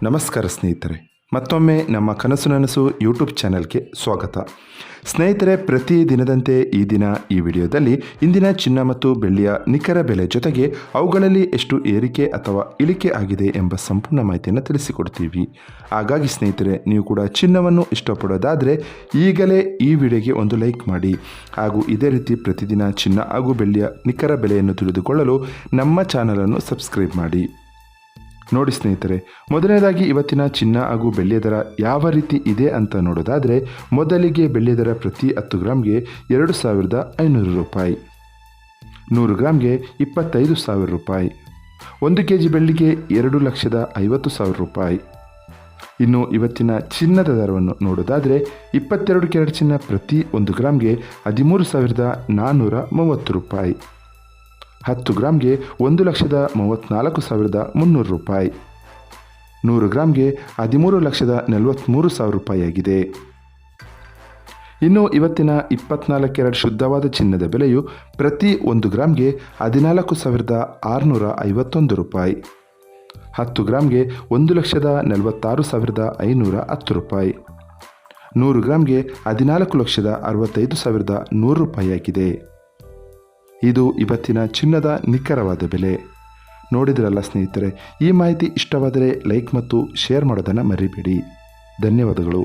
ನಮಸ್ಕಾರ ಸ್ನೇಹಿತರೆ, ಮತ್ತೊಮ್ಮೆ ನಮ್ಮ ಕನಸು ನನಸು ಯೂಟ್ಯೂಬ್ ಚಾನೆಲ್ಗೆ ಸ್ವಾಗತ. ಸ್ನೇಹಿತರೆ, ಪ್ರತಿ ದಿನದಂತೆ ಈ ದಿನ ಈ ವಿಡಿಯೋದಲ್ಲಿ ಇಂದಿನ ಚಿನ್ನ ಮತ್ತು ಬೆಳ್ಳಿಯ ನಿಖರ ಬೆಲೆ ಜೊತೆಗೆ ಅವುಗಳಲ್ಲಿ ಎಷ್ಟು ಏರಿಕೆ ಅಥವಾ ಇಳಿಕೆ ಆಗಿದೆ ಎಂಬ ಸಂಪೂರ್ಣ ಮಾಹಿತಿಯನ್ನು ತಿಳಿಸಿಕೊಡ್ತೀವಿ. ಹಾಗಾಗಿ ಸ್ನೇಹಿತರೆ, ನೀವು ಕೂಡ ಚಿನ್ನವನ್ನು ಇಷ್ಟಪಡೋದಾದರೆ ಈಗಲೇ ಈ ವಿಡಿಯೋಗೆ ಒಂದು ಲೈಕ್ ಮಾಡಿ. ಹಾಗೂ ಇದೇ ರೀತಿ ಪ್ರತಿದಿನ ಚಿನ್ನ ಹಾಗೂ ಬೆಳ್ಳಿಯ ನಿಖರ ಬೆಲೆಯನ್ನು ತಿಳಿದುಕೊಳ್ಳಲು ನಮ್ಮ ಚಾನಲನ್ನು ಸಬ್ಸ್ಕ್ರೈಬ್ ಮಾಡಿ. ನೋಡಿ ಸ್ನೇಹಿತರೆ, ಮೊದಲನೇದಾಗಿ ಇವತ್ತಿನ ಚಿನ್ನ ಹಾಗೂ ಬೆಳ್ಳಿಯ ದರ ಯಾವ ರೀತಿ ಇದೆ ಅಂತ ನೋಡೋದಾದರೆ, ಮೊದಲಿಗೆ ಬೆಳ್ಳಿಯ ದರ ಪ್ರತಿ 10 ಗ್ರಾಮ್ಗೆ 2,500 ರೂಪಾಯಿ, 100 ಗ್ರಾಮ್ಗೆ 25,000 ರೂಪಾಯಿ, 1 kg ಬೆಳ್ಳಿಗೆ 2,50,000 ರೂಪಾಯಿ. ಇನ್ನು ಇವತ್ತಿನ ಚಿನ್ನದ ದರವನ್ನು ನೋಡೋದಾದರೆ, 22 ಕ್ಯಾರೆಟ್ ಚಿನ್ನ ಪ್ರತಿ 1 ಗ್ರಾಮ್ಗೆ 13,430 ರೂಪಾಯಿ, 10 ಗ್ರಾಮ್ಗೆ 1,34,300 ರೂಪಾಯಿ, 100 ಗ್ರಾಮ್ಗೆ 13,43,000 ರೂಪಾಯಿ ಆಗಿದೆ. ಇನ್ನು ಇವತ್ತಿನ 24 ಕ್ಯಾರೆಟ್ ಶುದ್ಧವಾದ ಚಿನ್ನದ ಬೆಲೆಯು ಪ್ರತಿ 1 ಗ್ರಾಮ್ಗೆ 14,651 ರೂಪಾಯಿ, 10 ಗ್ರಾಮ್ಗೆ 1,46,510 ರೂಪಾಯಿ, 100 ಗ್ರಾಮ್ಗೆ 14,65,100 ರೂಪಾಯಿ ಆಗಿದೆ. ಇದು ಇವತ್ತಿನ ಚಿನ್ನದ ನಿಖರವಾದ ಬೆಲೆ. ನೋಡಿದ್ರಲ್ಲ ಸ್ನೇಹಿತರೆ, ಈ ಮಾಹಿತಿ ಇಷ್ಟವಾದರೆ ಲೈಕ್ ಮತ್ತು ಶೇರ್ ಮಾಡೋದನ್ನು ಮರಿಬೇಡಿ. ಧನ್ಯವಾದಗಳು.